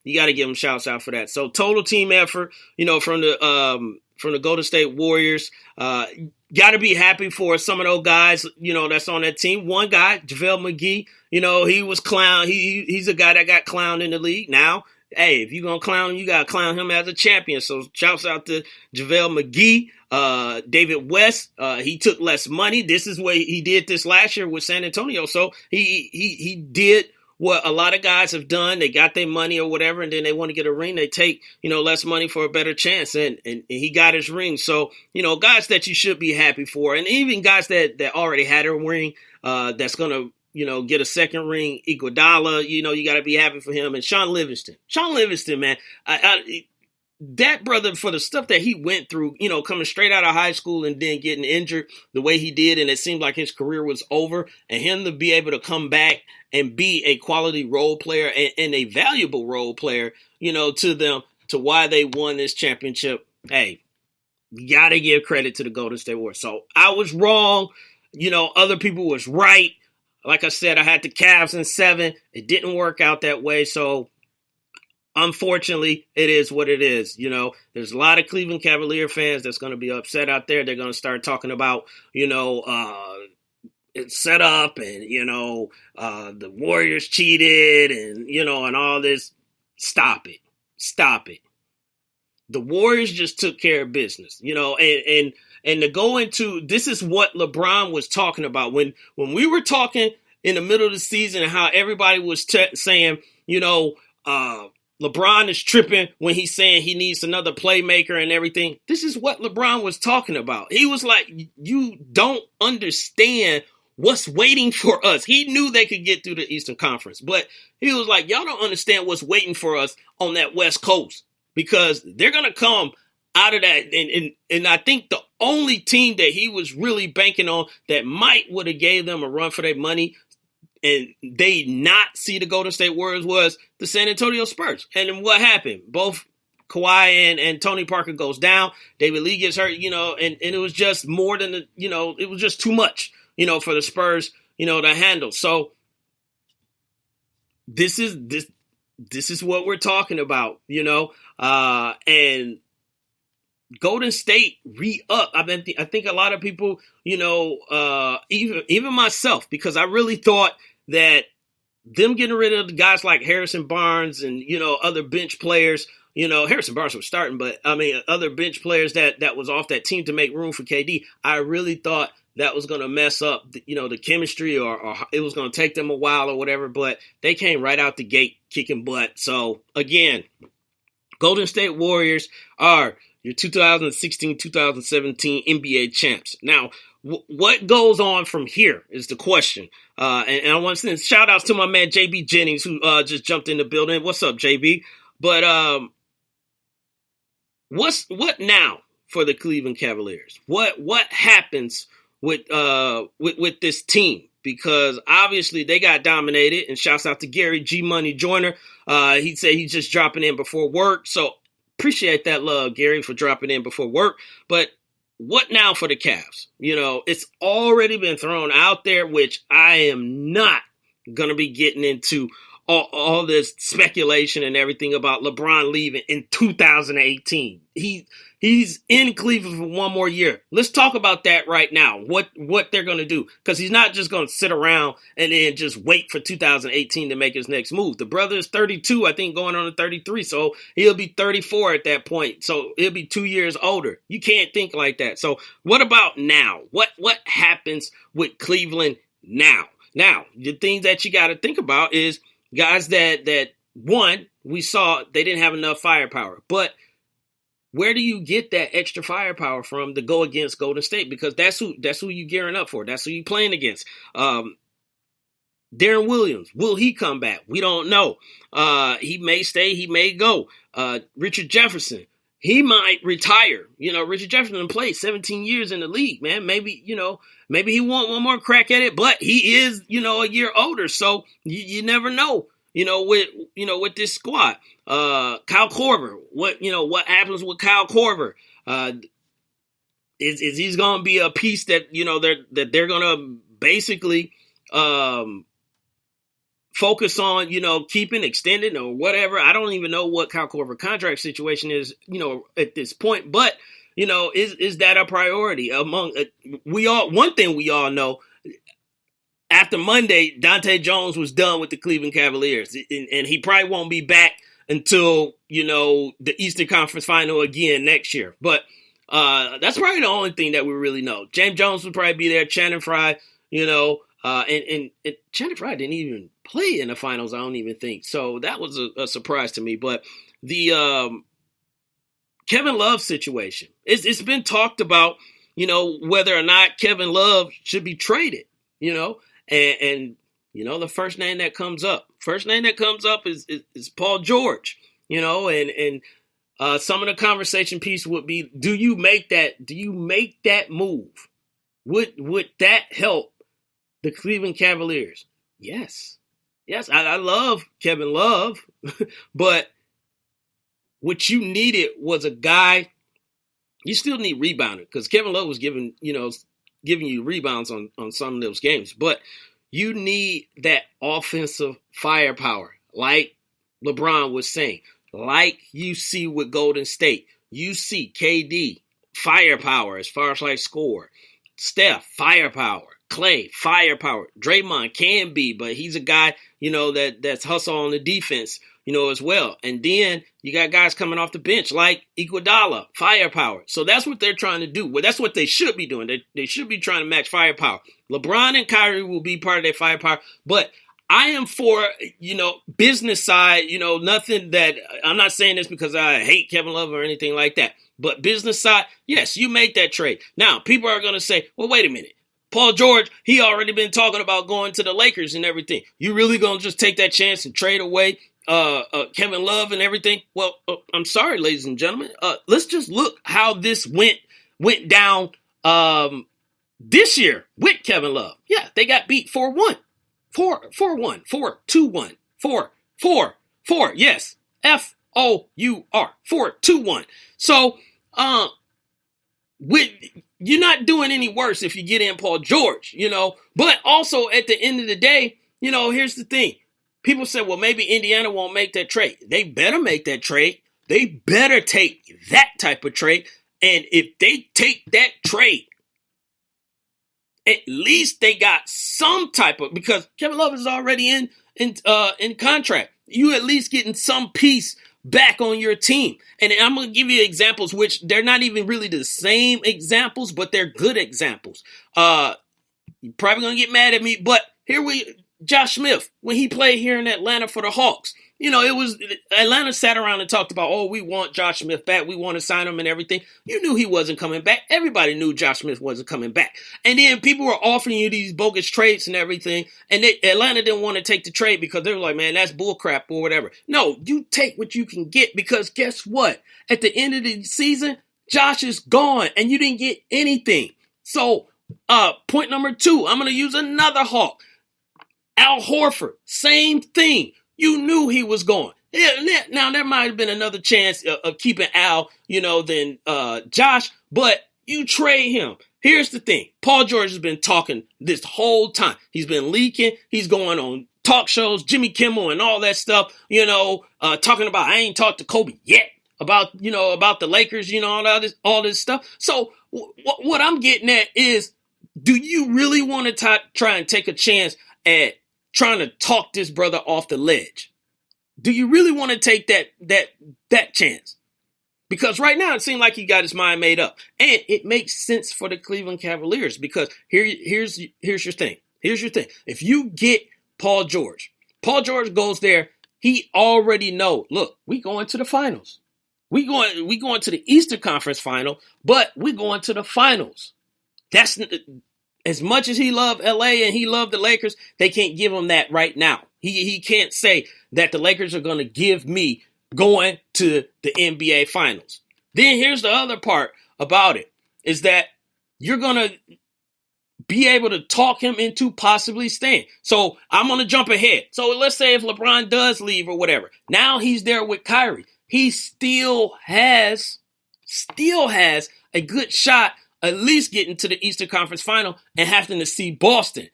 You got to give them shouts out for that. So total team effort, from the Golden State Warriors. Got to be happy for some of those guys, that's on that team. One guy, JaVale McGee, he was clown. He's a guy that got clowned in the league. Now, hey, if you're going to clown him, you got to clown him as a champion. So shouts out to JaVale McGee. David West, he took less money. This is what he did this last year with San Antonio. So he did what a lot of guys have done. They got their money or whatever, and then they want to get a ring. They take, less money for a better chance, and he got his ring. So, guys that you should be happy for, and even guys that already had a ring, that's going to, get a second ring, Iguodala, you got to be happy for him. And Sean Livingston, man, that brother, for the stuff that he went through, coming straight out of high school and then getting injured the way he did, and it seemed like his career was over, and him to be able to come back and be a quality role player and a valuable role player, to them, to why they won this championship. Hey, you got to give credit to the Golden State Warriors. So I was wrong. Other people was right. Like I said, I had the Cavs in 7. It didn't work out that way. So unfortunately, it is what it is. There's a lot of Cleveland Cavalier fans that's going to be upset out there. They're going to start talking about, it's set up and, the Warriors cheated and, and all this. Stop it. The Warriors just took care of business, and to go into, this is what LeBron was talking about when we were talking in the middle of the season and how everybody was saying, LeBron is tripping when he's saying he needs another playmaker and everything. This is what LeBron was talking about. He was like, you don't understand what's waiting for us. He knew they could get through the Eastern Conference, but he was like, y'all don't understand what's waiting for us on that West Coast, because they're going to come out of that. And I think the only team that he was really banking on that might would have gave them a run for their money and they not see the Golden State Warriors was the San Antonio Spurs. And then what happened? Both Kawhi and Tony Parker goes down. David Lee gets hurt, and it was just more than, it was just too much, for the Spurs, to handle. So this is what we're talking about, and Golden State re-up. I think a lot of people, even myself, because I really thought that them getting rid of the guys like Harrison Barnes and, other bench players, Harrison Barnes was starting, but I mean, other bench players that was off that team to make room for KD. I really thought that was going to mess up, the chemistry or it was going to take them a while or whatever, but they came right out the gate kicking butt. So again, Golden State Warriors are your 2016-2017 NBA champs. Now, what goes on from here is the question. And I want to send shout outs to my man, JB Jennings, who just jumped in the building. What's up, JB? But what now for the Cleveland Cavaliers? What happens with this team? Because obviously they got dominated, and shouts out to Gary G Money Joyner. He said he's just dropping in before work. So appreciate that love, Gary, for dropping in before work. But what now for the Cavs? It's already been thrown out there, which I am not going to be getting into all this speculation and everything about LeBron leaving in 2018. He's in Cleveland for one more year. Let's talk about that right now. What they're going to do, because he's not just going to sit around and then just wait for 2018 to make his next move. The brother is 32, I think, going on to 33, so he'll be 34 at that point. So he'll be 2 years older. You can't think like that. So what about now? What happens with Cleveland now? Now, the things that you got to think about is guys that one, we saw they didn't have enough firepower. But where do you get that extra firepower from to go against Golden State? Because that's who you're gearing up for. That's who you're playing against. Darren Williams, will he come back? We don't know. He may stay. He may go. Richard Jefferson, he might retire. Richard Jefferson played 17 years in the league, man. Maybe he want one more crack at it, but he is, a year older. So you never know, with this squad. Kyle Korver, what happens with Kyle Korver? Is he's going to be a piece that, they're going to basically, focus on, keeping, extending, or whatever. I don't even know what Kyle Korver contract situation is, at this point. But, is that a priority among one thing we all know? After Monday, Dante Jones was done with the Cleveland Cavaliers, and he probably won't be back until, the Eastern Conference Final again next year. But that's probably the only thing that we really know. James Jones will probably be there. Channing Frye, and Channing Frye didn't even play in the finals, I don't even think. So that was a surprise to me. But the Kevin Love situation, it's been talked about, whether or not Kevin Love should be traded, and the first name that comes up is Paul George, and some of the conversation piece would be, do you make that move? Would that help the Cleveland Cavaliers? Yes, I love Kevin Love, but what you needed was a guy. You still need rebounder, because Kevin Love was giving you rebounds on some of those games, but you need that offensive firepower, like LeBron was saying, like you see with Golden State. You see KD firepower as far as like score, Steph firepower, Clay firepower, Draymond can be, but he's a guy that's hustle on the defense, as well. And then you got guys coming off the bench like Iguodala, firepower. So that's what they're trying to do. Well, that's what they should be doing. They should be trying to match firepower. LeBron and Kyrie will be part of their firepower, but I am for, business side, nothing that I'm not saying this because I hate Kevin Love or anything like that, but business side, yes, you make that trade. Now, people are going to say, well, wait a minute. Paul George, he already been talking about going to the Lakers and everything. You really going to just take that chance and trade away Kevin Love and everything? Well, I'm sorry, ladies and gentlemen. Let's just look how this went down this year with Kevin Love. Yeah, they got beat 4-1. 4-1, 4-2-1, 4-4, yes, F-O-U-R, 4-2-1. So, you're not doing any worse if you get in Paul George, but also at the end of the day, here's the thing. People say, well, maybe Indiana won't make that trade. They better make that trade. They better take that type of trade. And if they take that trade, at least they got some type of, because Kevin Love is already in contract. You at least getting some piece back on your team. And I'm going to give you examples, which they're not even really the same examples, but they're good examples. You're probably going to get mad at me, but Josh Smith, when he played here in Atlanta for the Hawks, it was Atlanta sat around and talked about, oh, we want Josh Smith back. We want to sign him and everything. You knew he wasn't coming back. Everybody knew Josh Smith wasn't coming back. And then people were offering you these bogus trades and everything. And Atlanta didn't want to take the trade because they were like, man, that's bullcrap or whatever. No, you take what you can get, because guess what? At the end of the season, Josh is gone and you didn't get anything. So point number 2, I'm going to use another Hawk. Al Horford, same thing. You knew he was gone. Now, there might have been another chance of keeping Al, than Josh, but you trade him. Here's the thing. Paul George has been talking this whole time. He's been leaking. He's going on talk shows, Jimmy Kimmel and all that stuff, talking about, I ain't talked to Kobe yet about the Lakers, all this stuff. So what I'm getting at is, do you really want to try and take a chance at trying to talk this brother off the ledge? Do you really want to take that chance? Because right now it seems like he got his mind made up, and it makes sense for the Cleveland Cavaliers, because here's your thing. Here's your thing. If you get Paul George goes there. He already know. Look, we going to the finals. We going to the Eastern Conference Final, but we going to the finals. That's as much as he loved LA and he loved the Lakers, they can't give him that right now. He can't say that the Lakers are going to give me going to the NBA Finals. Then here's the other part about it, is that you're going to be able to talk him into possibly staying. So I'm going to jump ahead. So let's say if LeBron does leave or whatever, now he's there with Kyrie. He still has a good shot at least getting to the Eastern Conference Final and having to see Boston.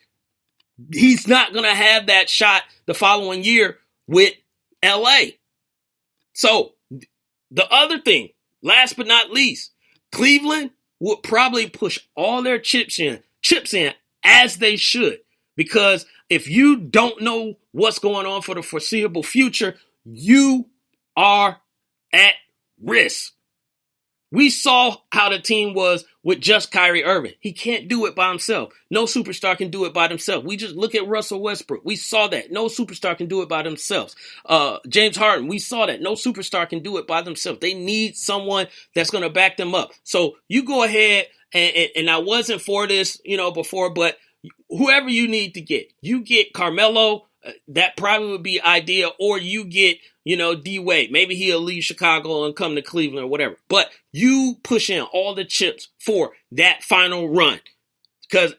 He's not going to have that shot the following year with LA. So the other thing, last but not least, Cleveland would probably push all their chips in as they should. Because if you don't know what's going on for the foreseeable future, you are at risk. We saw how the team was with just Kyrie Irving. He can't do it by himself. No superstar can do it by themselves. We just look at Russell Westbrook. We saw that. No superstar can do it by themselves. James Harden, we saw that. No superstar can do it by themselves. They need someone that's going to back them up. So you go ahead, and I wasn't for this, before, but whoever you need to get, you get Carmelo. That probably would be ideal, or you get, D-Wade. Maybe he'll leave Chicago and come to Cleveland or whatever. But you push in all the chips for that final run. Because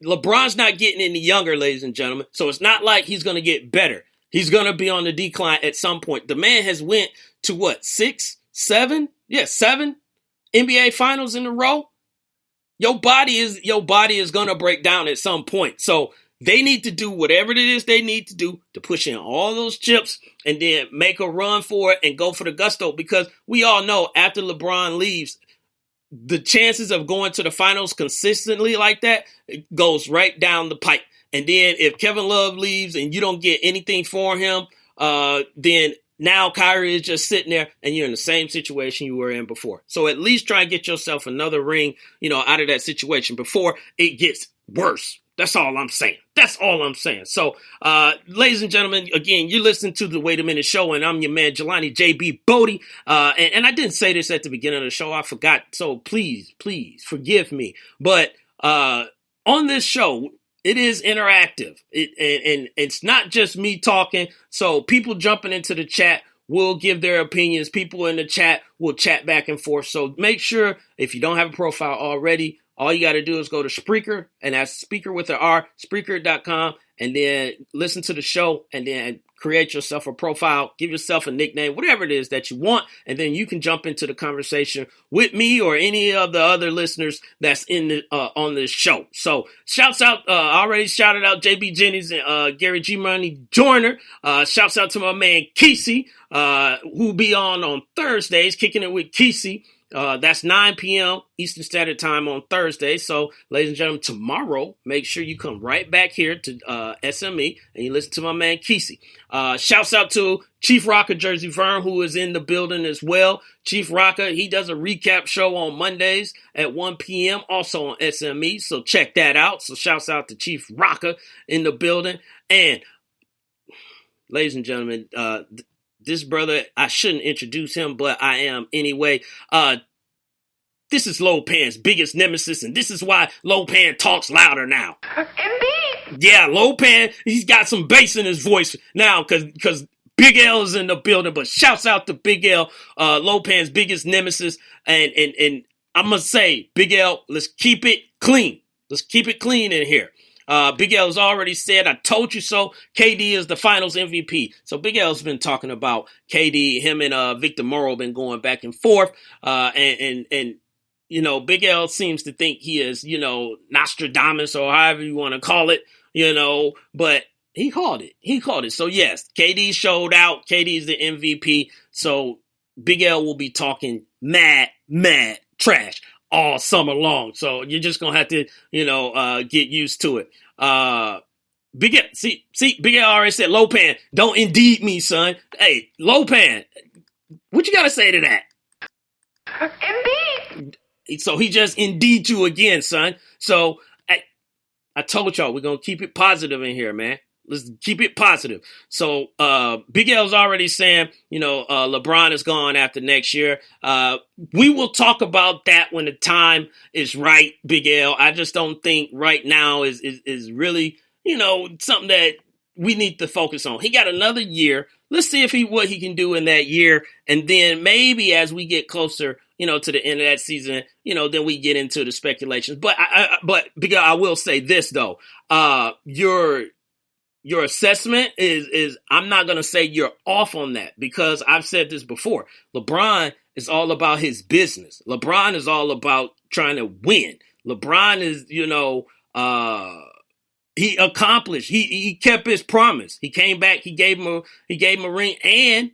LeBron's not getting any younger, ladies and gentlemen. So it's not like he's going to get better. He's going to be on the decline at some point. The man has went to what, 6, 7? Yeah, 7 NBA finals in a row. Your body is going to break down at some point. So they need to do whatever it is they need to do to push in all those chips and then make a run for it and go for the gusto, because we all know after LeBron leaves, the chances of going to the finals consistently like that goes right down the pipe. And then if Kevin Love leaves and you don't get anything for him, then now Kyrie is just sitting there and you're in the same situation you were in before. So at least try and get yourself another ring, out of that situation before it gets worse. That's all I'm saying. So, ladies and gentlemen, again, you're listening to the Wait a Minute Show, and I'm your man, Jelani JB Bodie. And I didn't say this at the beginning of the show. I forgot. So please forgive me. But on this show, it is interactive. And it's not just me talking. So people jumping into the chat will give their opinions. People in the chat will chat back and forth. So make sure, if you don't have a profile already, all you got to do is go to Spreaker, and that's speaker with an R, Spreaker.com, and then listen to the show, and then create yourself a profile, give yourself a nickname, whatever it is that you want, and then you can jump into the conversation with me or any of the other listeners that's in the, on this show. So shouts out, I already shouted out JB Jennings and Gary G Money Joyner. Shouts out to my man Kesey, who'll be on Thursdays, kicking it with Kesey. That's 9 p.m. Eastern Standard Time on Thursday. So, ladies and gentlemen, tomorrow, make sure you come right back here to SME and you listen to my man Kesey. Shouts out to Chief Rocker Jersey Vern, who is in the building as well. Chief Rocker, he does a recap show on Mondays at 1 p.m. also on SME. So check that out. So shouts out to Chief Rocker in the building. And, ladies and gentlemen, this brother, I shouldn't introduce him, but I am anyway. This is Lopan's biggest nemesis, and this is why Lopan talks louder now. Indeed. Yeah, Lopan, he's got some bass in his voice now because Big L is in the building, but shouts out to Big L, Lopan's biggest nemesis. And I must say, Big L, let's keep it clean. Let's keep it clean in here. Big L has already said, I told you so. KD is the finals MVP. So Big L's been talking about KD. Him and Victor Morrow been going back and forth. And Big L seems to think he is, Nostradamus or however you want to call it, but he called it. So yes, KD showed out. KD is the MVP. So Big L will be talking mad trash all summer long. So you're just going to have to, get used to it. Big L, see, Big L already said, Lopan, don't indeed me, son. Hey, Lopan, what you got to say to that? Indeed. So he just indeed you again, son. So I told y'all, we're going to keep it positive in here, man. Let's keep it positive. So Big L's already saying, LeBron is gone after next year. We will talk about that when the time is right, Big L. I just don't think right now is really, something that we need to focus on. He got another year. Let's see what he can do in that year. And then maybe as we get closer, to the end of that season, then we get into the speculations. But Big L, I will say this though. Your assessment is I'm not going to say you're off on that, because I've said this before. LeBron is all about his business. LeBron is all about trying to win. LeBron is, he accomplished. He kept his promise. He came back. He gave him a ring, and